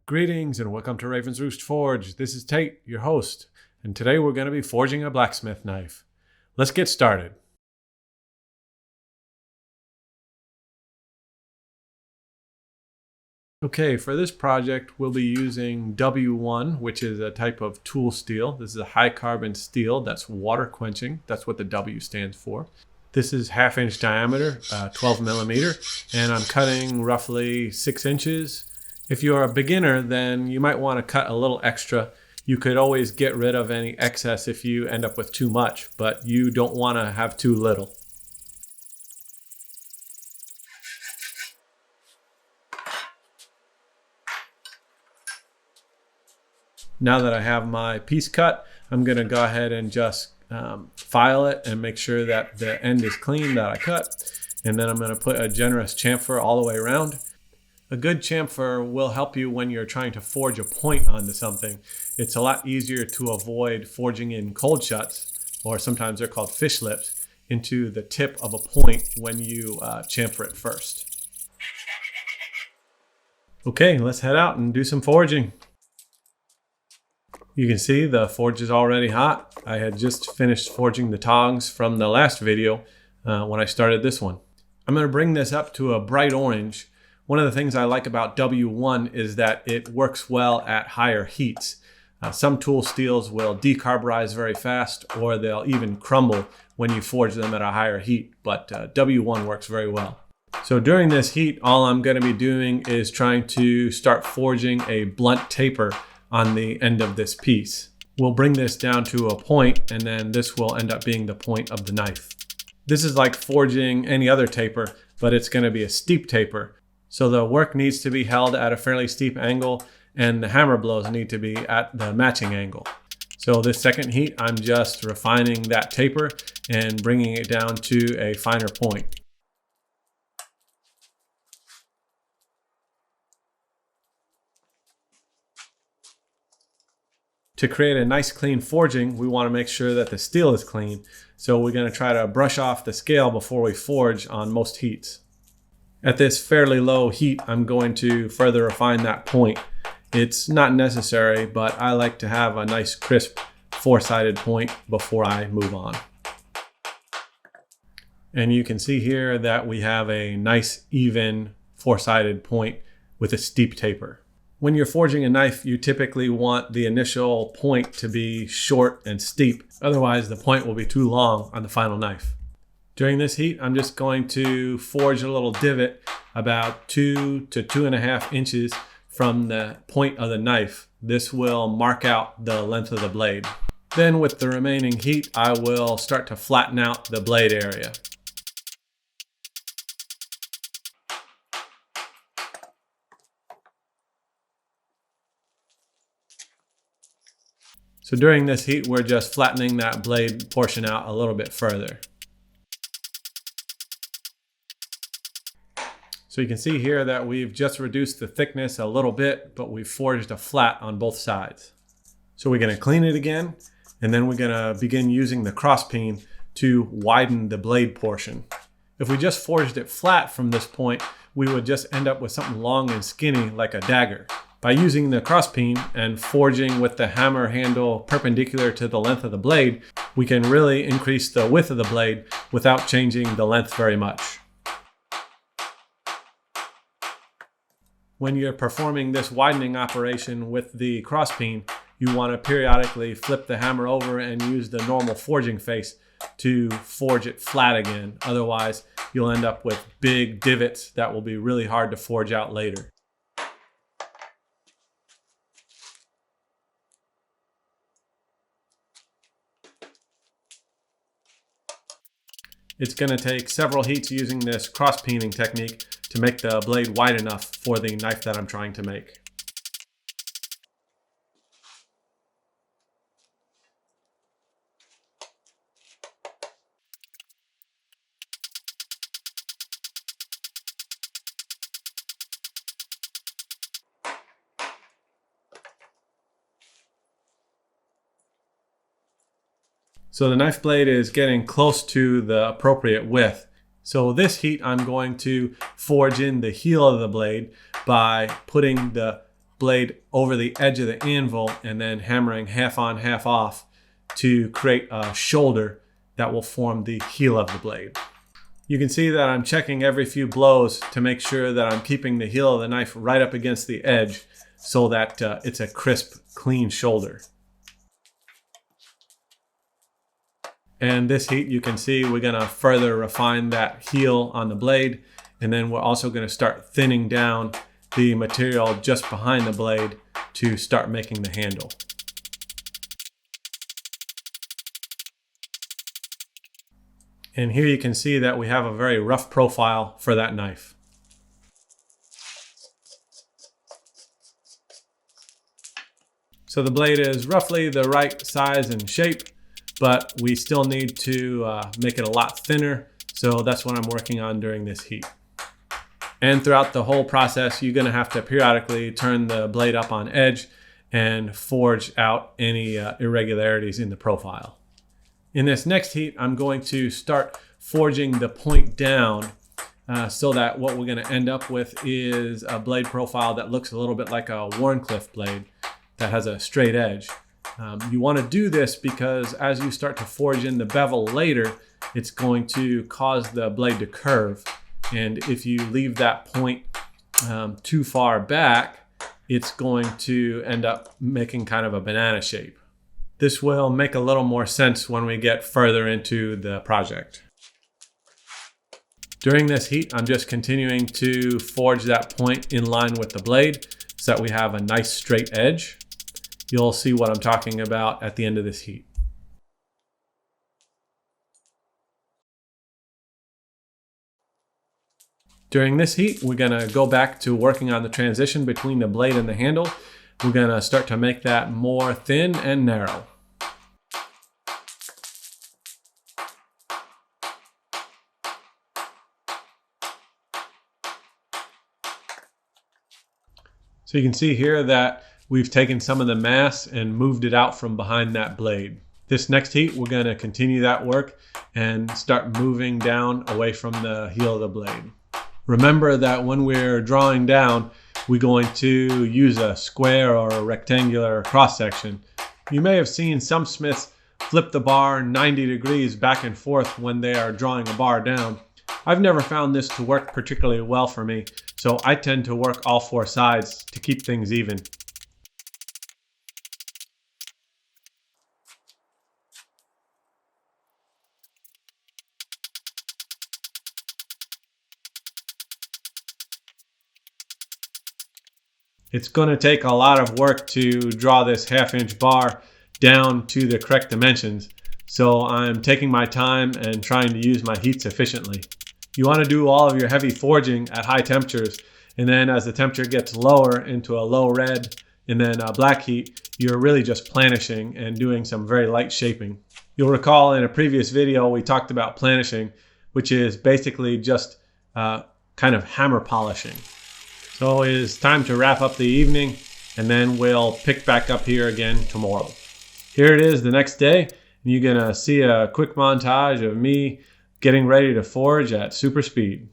Greetings and welcome to Raven's Roost Forge. This is Tate, your host, and today we're going to be forging a blacksmith knife. Let's get started. Okay, for this project we'll be using W1, which is a type of tool steel. This is a high carbon steel that's water quenching. That's what the W stands for. This is 1/2 inch diameter, 12 millimeter, and I'm cutting roughly 6 inches. If you're a beginner, then you might want to cut a little extra. You could always get rid of any excess if you end up with too much, but you don't want to have too little. Now that I have my piece cut, I'm going to go ahead and just file it and make sure that the end is clean that I cut. And then I'm going to put a generous chamfer all the way around. A good chamfer will help you when you're trying to forge a point onto something. It's a lot easier to avoid forging in cold shuts, or sometimes they're called fish lips, into the tip of a point when you chamfer it first. Okay, let's head out and do some forging. You can see the forge is already hot. I had just finished forging the tongs from the last video when I started this one. I'm going to bring this up to a bright orange. One of the things I like about W1 is that it works well at higher heats. Some tool steels will decarburize very fast, or they'll even crumble when you forge them at a higher heat, but W1 works very well. So during this heat, all I'm going to be doing is trying to start forging a blunt taper on the end of this piece. We'll bring this down to a point, and then this will end up being the point of the knife. This is like forging any other taper, but it's going to be a steep taper. So the work needs to be held at a fairly steep angle, and the hammer blows need to be at the matching angle. So this second heat, I'm just refining that taper and bringing it down to a finer point. To create a nice clean forging, we want to make sure that the steel is clean. So we're going to try to brush off the scale before we forge on most heats. At this fairly low heat, I'm going to further refine that point. It's not necessary, but I like to have a nice crisp four-sided point before I move on. And you can see here that we have a nice even four-sided point with a steep taper. When you're forging a knife, you typically want the initial point to be short and steep. Otherwise, the point will be too long on the final knife. During this heat, I'm just going to forge a little divot about 2 to 2.5 inches from the point of the knife. This will mark out the length of the blade. Then with the remaining heat, I will start to flatten out the blade area. So during this heat, we're just flattening that blade portion out a little bit further. So you can see here that we've just reduced the thickness a little bit, but we've forged a flat on both sides. So we're going to clean it again, and then we're going to begin using the cross peen to widen the blade portion. If we just forged it flat from this point, we would just end up with something long and skinny like a dagger. By using the cross peen and forging with the hammer handle perpendicular to the length of the blade, we can really increase the width of the blade without changing the length very much. When you're performing this widening operation with the cross peen, you want to periodically flip the hammer over and use the normal forging face to forge it flat again. Otherwise, you'll end up with big divots that will be really hard to forge out later. It's going to take several heats using this cross peening technique to make the blade wide enough for the knife that I'm trying to make. So the knife blade is getting close to the appropriate width. So this heat, I'm going to forge in the heel of the blade by putting the blade over the edge of the anvil and then hammering half on, half off to create a shoulder that will form the heel of the blade. You can see that I'm checking every few blows to make sure that I'm keeping the heel of the knife right up against the edge so that it's a crisp, clean shoulder. And this heat, you can see we're going to further refine that heel on the blade, and then we're also going to start thinning down the material just behind the blade to start making the handle. And here you can see that we have a very rough profile for that knife. So the blade is roughly the right size and shape, but we still need to make it a lot thinner. So that's what I'm working on during this heat. And throughout the whole process, you're going to have to periodically turn the blade up on edge and forge out any irregularities in the profile. In this next heat, I'm going to start forging the point down so that what we're going to end up with is a blade profile that looks a little bit like a Wharncliffe blade that has a straight edge. You want to do this because as you start to forge in the bevel later, it's going to cause the blade to curve. And if you leave that point too far back, it's going to end up making kind of a banana shape. This will make a little more sense when we get further into the project. During this heat, I'm just continuing to forge that point in line with the blade so that we have a nice straight edge. You'll see what I'm talking about at the end of this heat. During this heat, we're going to go back to working on the transition between the blade and the handle. We're going to start to make that more thin and narrow. So you can see here that we've taken some of the mass and moved it out from behind that blade. This next heat, we're going to continue that work and start moving down away from the heel of the blade. Remember that when we're drawing down, we're going to use a square or a rectangular cross section. You may have seen some smiths flip the bar 90 degrees back and forth when they are drawing a bar down. I've never found this to work particularly well for me, so I tend to work all four sides to keep things even. It's going to take a lot of work to draw this half-inch bar down to the correct dimensions, so I'm taking my time and trying to use my heats efficiently. You want to do all of your heavy forging at high temperatures, and then as the temperature gets lower into a low red and then a black heat, you're really just planishing and doing some very light shaping. You'll recall in a previous video we talked about planishing, which is basically just kind of hammer polishing. So it is time to wrap up the evening, and then we'll pick back up here again tomorrow. Here it is the next day, and you're going to see a quick montage of me getting ready to forge at super speed.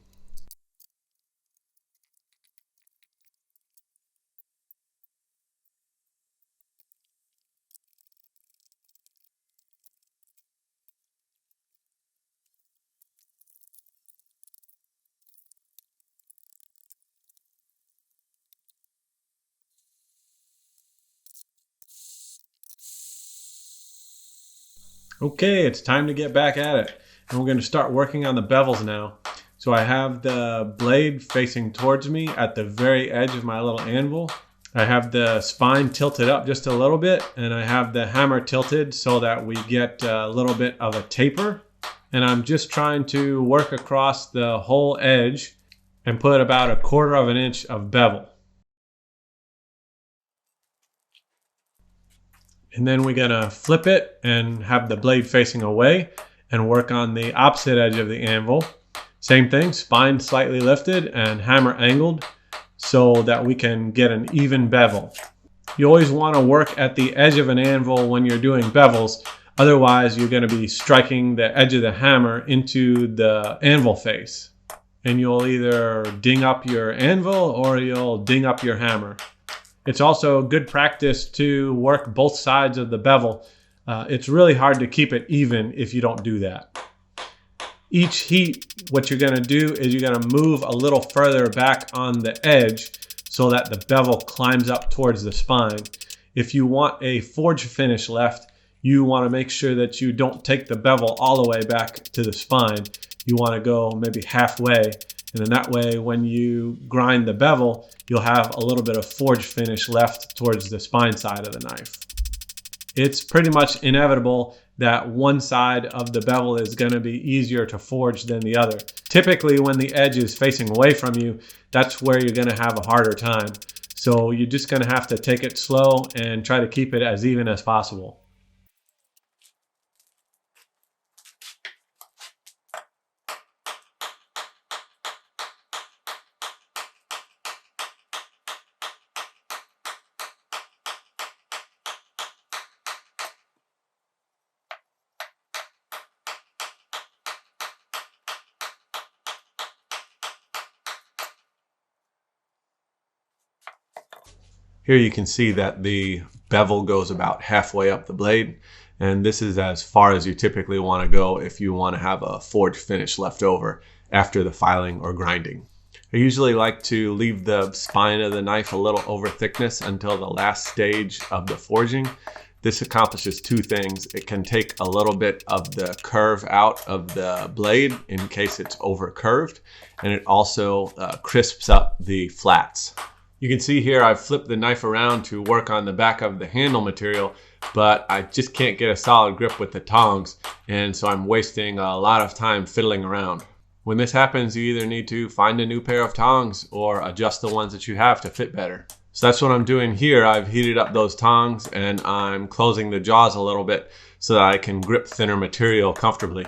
Okay, it's time to get back at it. And we're going to start working on the bevels now. So I have the blade facing towards me at the very edge of my little anvil. I have the spine tilted up just a little bit, and I have the hammer tilted so that we get a little bit of a taper. And I'm just trying to work across the whole edge and put about 1/4 of an inch of bevel. And then we're going to flip it and have the blade facing away and work on the opposite edge of the anvil. Same thing, spine slightly lifted and hammer angled so that we can get an even bevel. You always want to work at the edge of an anvil when you're doing bevels, otherwise you're going to be striking the edge of the hammer into the anvil face. And you'll either ding up your anvil or you'll ding up your hammer. It's also good practice to work both sides of the bevel. It's really hard to keep it even if you don't do that. Each heat, what you're going to do is you're going to move a little further back on the edge so that the bevel climbs up towards the spine. If you want a forge finish left, you want to make sure that you don't take the bevel all the way back to the spine. You want to go maybe halfway, and then that way when you grind the bevel, you'll have a little bit of forge finish left towards the spine side of the knife. It's pretty much inevitable that one side of the bevel is going to be easier to forge than the other. Typically, when the edge is facing away from you, that's where you're going to have a harder time. So you're just going to have to take it slow and try to keep it as even as possible. Here you can see that the bevel goes about halfway up the blade, and this is as far as you typically want to go if you want to have a forge finish left over after the filing or grinding. I usually like to leave the spine of the knife a little over thickness until the last stage of the forging. This accomplishes two things. It can take a little bit of the curve out of the blade in case it's over curved, and it also crisps up the flats. You can see here I've flipped the knife around to work on the back of the handle material, but I just can't get a solid grip with the tongs, and so I'm wasting a lot of time fiddling around. When this happens, you either need to find a new pair of tongs or adjust the ones that you have to fit better. So that's what I'm doing here. I've heated up those tongs and I'm closing the jaws a little bit so that I can grip thinner material comfortably.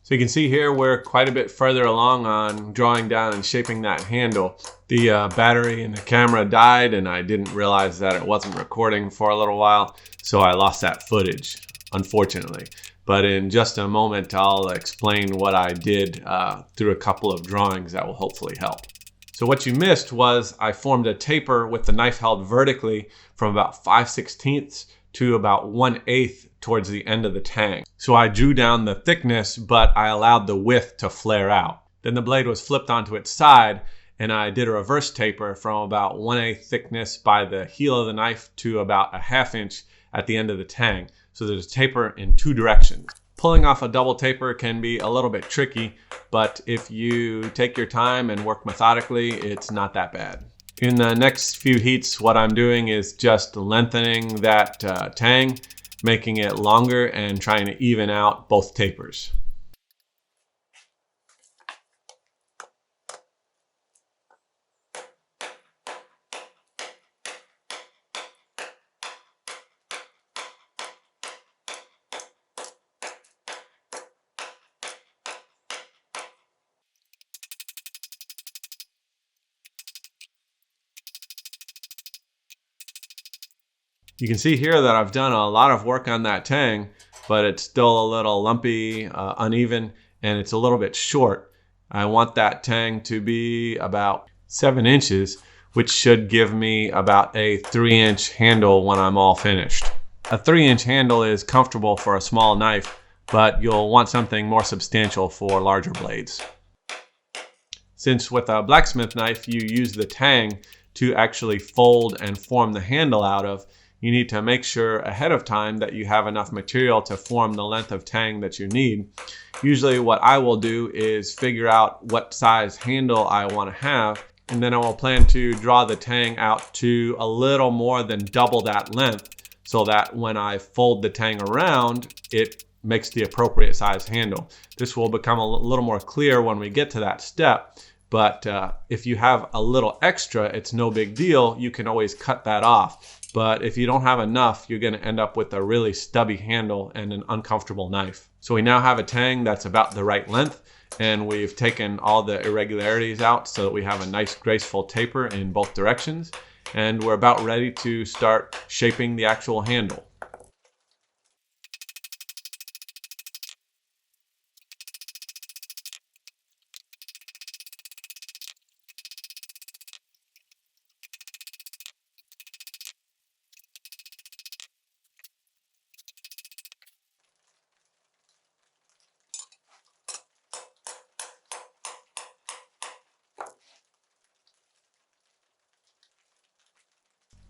So you can see here we're quite a bit further along on drawing down and shaping that handle. The battery in the camera died and I didn't realize that it wasn't recording for a little while, so I lost that footage, unfortunately. But in just a moment I'll explain what I did through a couple of drawings that will hopefully help. So what you missed was I formed a taper with the knife held vertically from about 5/16 to about 1/8 towards the end of the tang. So I drew down the thickness, but I allowed the width to flare out. Then the blade was flipped onto its side and I did a reverse taper from about 1/8 thickness by the heel of the knife to about a 1/2 inch at the end of the tang. So there's a taper in two directions. Pulling off a double taper can be a little bit tricky, but if you take your time and work methodically, it's not that bad. In the next few heats, what I'm doing is just lengthening that tang, making it longer and trying to even out both tapers. You can see here that I've done a lot of work on that tang, but it's still a little lumpy, uneven, and it's a little bit short. I want that tang to be about 7 inches, which should give me about a 3-inch handle when I'm all finished. A 3-inch handle is comfortable for a small knife, but you'll want something more substantial for larger blades. Since with a blacksmith knife you use the tang to actually fold and form the handle out of, you need to make sure ahead of time that you have enough material to form the length of tang that you need. Usually what I will do is figure out what size handle I want to have, and then I will plan to draw the tang out to a little more than double that length so that when I fold the tang around, it makes the appropriate size handle. This will become a little more clear when we get to that step, but if you have a little extra, it's no big deal. You can always cut that off. But if you don't have enough, you're going to end up with a really stubby handle and an uncomfortable knife. So we now have a tang that's about the right length, and we've taken all the irregularities out so that we have a nice graceful taper in both directions, and we're about ready to start shaping the actual handle.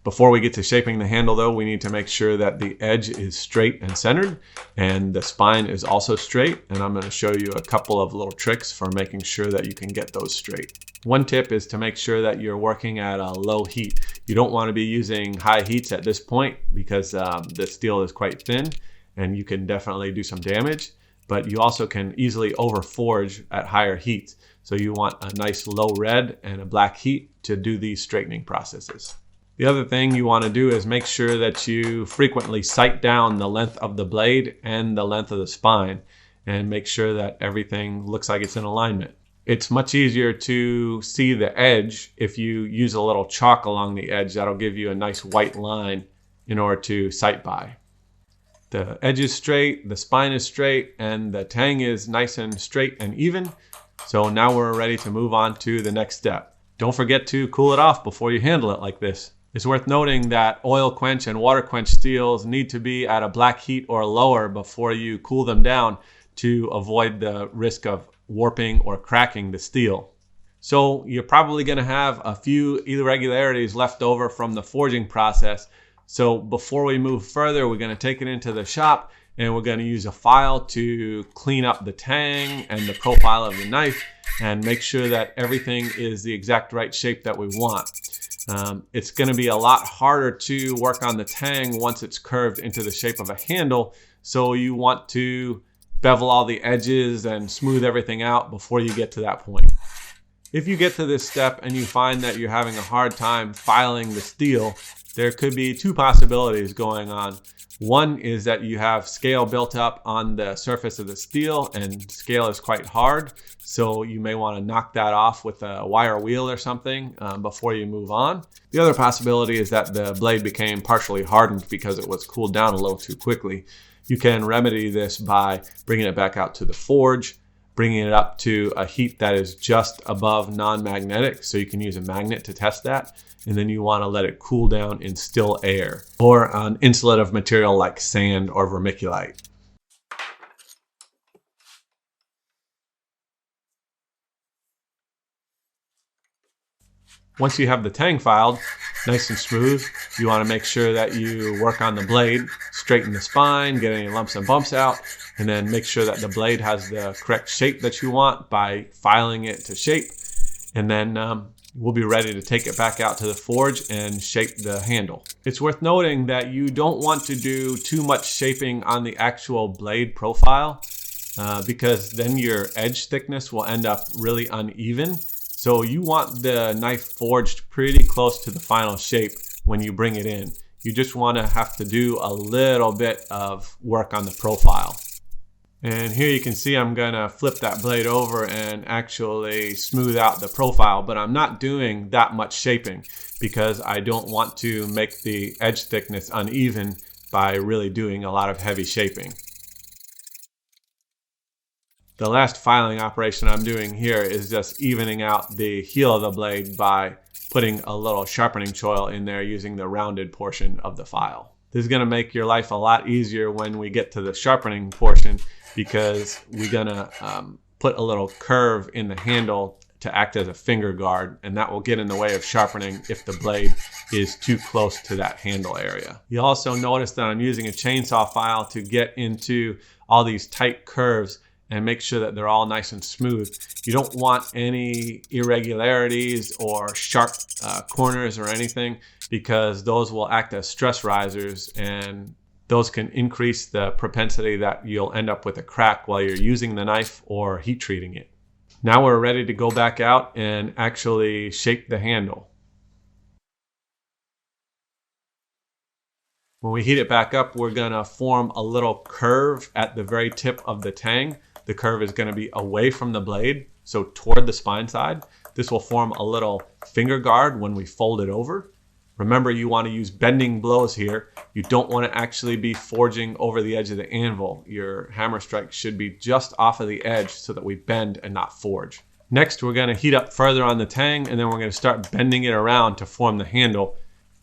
Before we get to shaping the handle though, we need to make sure that the edge is straight and centered and the spine is also straight. And I'm going to show you a couple of little tricks for making sure that you can get those straight. One tip is to make sure that you're working at a low heat. You don't want to be using high heats at this point because the steel is quite thin and you can definitely do some damage, but you also can easily over forge at higher heats. So you want a nice low red and a black heat to do these straightening processes. The other thing you want to do is make sure that you frequently sight down the length of the blade and the length of the spine and make sure that everything looks like it's in alignment. It's much easier to see the edge if you use a little chalk along the edge. That'll give you a nice white line in order to sight by. The edge is straight, the spine is straight, and the tang is nice and straight and even. So now we're ready to move on to the next step. Don't forget to cool it off before you handle it like this. It's worth noting that oil quench and water quench steels need to be at a black heat or lower before you cool them down to avoid the risk of warping or cracking the steel. So you're probably going to have a few irregularities left over from the forging process. So before we move further, we're going to take it into the shop and we're going to use a file to clean up the tang and the profile of the knife and make sure that everything is the exact right shape that we want. It's going to be a lot harder to work on the tang once it's curved into the shape of a handle. So you want to bevel all the edges and smooth everything out before you get to that point. If you get to this step and you find that you're having a hard time filing the steel, there could be two possibilities going on. One is that you have scale built up on the surface of the steel and scale is quite hard. So you may want to knock that off with a wire wheel or something before you move on. The other possibility is that the blade became partially hardened because it was cooled down a little too quickly. You can remedy this by bringing it back out to the forge, bringing it up to a heat that is just above non-magnetic, so you can use a magnet to test that. And then you want to let it cool down in still air or an insulative material like sand or vermiculite. Once you have the tang filed, nice and smooth, you want to make sure that you work on the blade, straighten the spine, get any lumps and bumps out, and then make sure that the blade has the correct shape that you want by filing it to shape. And then we'll be ready to take it back out to the forge and shape the handle. It's worth noting that you don't want to do too much shaping on the actual blade profile because then your edge thickness will end up really uneven. So you want the knife forged pretty close to the final shape when you bring it in. You just want to have to do a little bit of work on the profile. And here you can see I'm going to flip that blade over and actually smooth out the profile, but I'm not doing that much shaping because I don't want to make the edge thickness uneven by really doing a lot of heavy shaping. The last filing operation I'm doing here is just evening out the heel of the blade by putting a little sharpening choil in there using the rounded portion of the file. This is going to make your life a lot easier when we get to the sharpening portion because we're going to put a little curve in the handle to act as a finger guard, and that will get in the way of sharpening if the blade is too close to that handle area. You'll also notice that I'm using a chainsaw file to get into all these tight curves and make sure that they're all nice and smooth. You don't want any irregularities or sharp corners or anything because those will act as stress risers and those can increase the propensity that you'll end up with a crack while you're using the knife or heat treating it. Now we're ready to go back out and actually shape the handle. When we heat it back up, we're gonna form a little curve at the very tip of the tang. The curve is gonna be away from the blade, so toward the spine side. This will form a little finger guard when we fold it over. Remember, you wanna use bending blows here. You don't wanna actually be forging over the edge of the anvil. Your hammer strike should be just off of the edge so that we bend and not forge. Next, we're gonna heat up further on the tang and then we're gonna start bending it around to form the handle.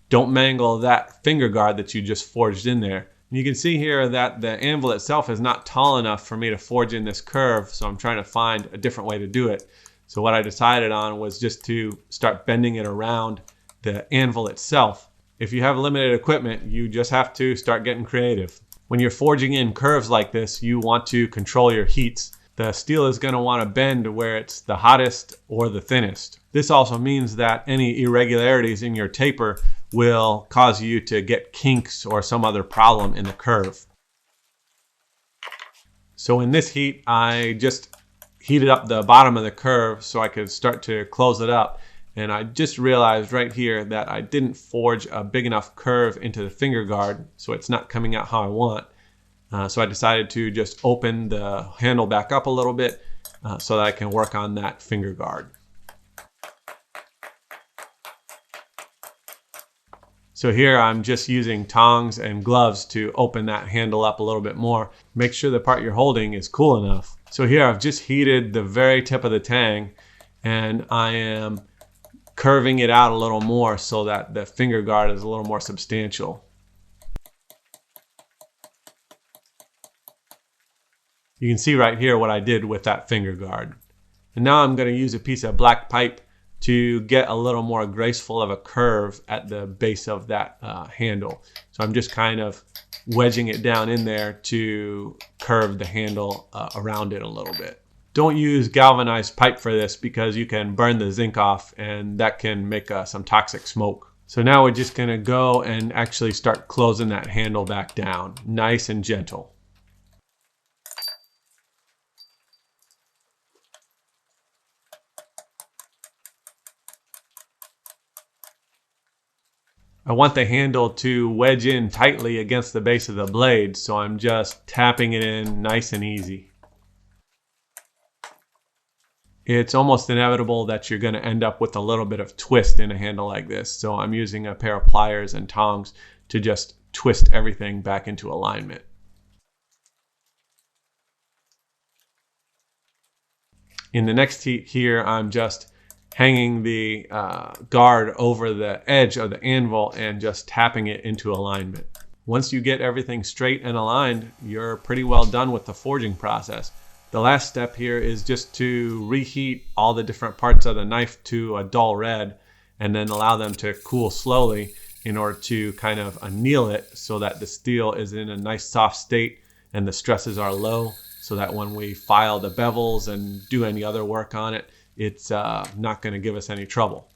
Don't mangle that finger guard that you just forged in there. And you can see here that the anvil itself is not tall enough for me to forge in this curve, so I'm trying to find a different way to do it. So what I decided on was just to start bending it around the anvil itself. If you have limited equipment, you just have to start getting creative. When you're forging in curves like this, you want to control your heats. The steel is going to want to bend where it's the hottest or the thinnest. This also means that any irregularities in your taper will cause you to get kinks or some other problem in the curve. So in this heat, I just heated up the bottom of the curve so I could start to close it up. And I just realized right here that I didn't forge a big enough curve into the finger guard, so it's not coming out how I want. So I decided to just open the handle back up a little bit so that I can work on that finger guard. So here I'm just using tongs and gloves to open that handle up a little bit more. Make sure the part you're holding is cool enough. So here I've just heated the very tip of the tang, and I am curving it out a little more so that the finger guard is a little more substantial. You can see right here what I did with that finger guard. And now I'm going to use a piece of black pipe to get a little more graceful of a curve at the base of that handle. So I'm just kind of wedging it down in there to curve the handle around it a little bit. Don't use galvanized pipe for this because you can burn the zinc off and that can make some toxic smoke. So now we're just going to go and actually start closing that handle back down, nice and gentle. I want the handle to wedge in tightly against the base of the blade, so I'm just tapping it in nice and easy. It's almost inevitable that you're going to end up with a little bit of twist in a handle like this, so I'm using a pair of pliers and tongs to just twist everything back into alignment. In the next heat here, I'm just hanging the guard over the edge of the anvil and just tapping it into alignment. Once you get everything straight and aligned, you're pretty well done with the forging process. The last step here is just to reheat all the different parts of the knife to a dull red and then allow them to cool slowly in order to kind of anneal it so that the steel is in a nice soft state and the stresses are low, so that when we file the bevels and do any other work on it, it's not going to give us any trouble.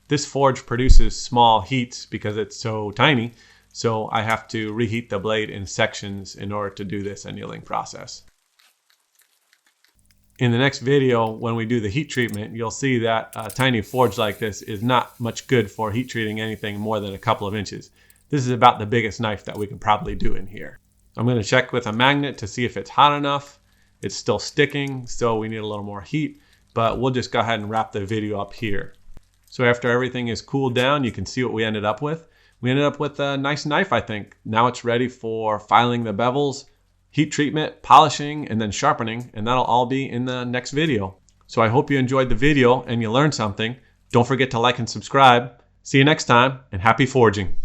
This forge produces small heats because it's so tiny, so I have to reheat the blade in sections in order to do this annealing process. In the next video, when we do the heat treatment, you'll see that a tiny forge like this is not much good for heat treating anything more than a couple of inches. This is about the biggest knife that we can probably do in here. I'm going to check with a magnet to see if it's hot enough. It's still sticking, so we need a little more heat. But we'll just go ahead and wrap the video up here. So after everything is cooled down, you can see what we ended up with. We ended up with a nice knife, I think. Now it's ready for filing the bevels, heat treatment, polishing, and then sharpening, and that'll all be in the next video. So I hope you enjoyed the video and you learned something. Don't forget to like and subscribe. See you next time, and happy forging.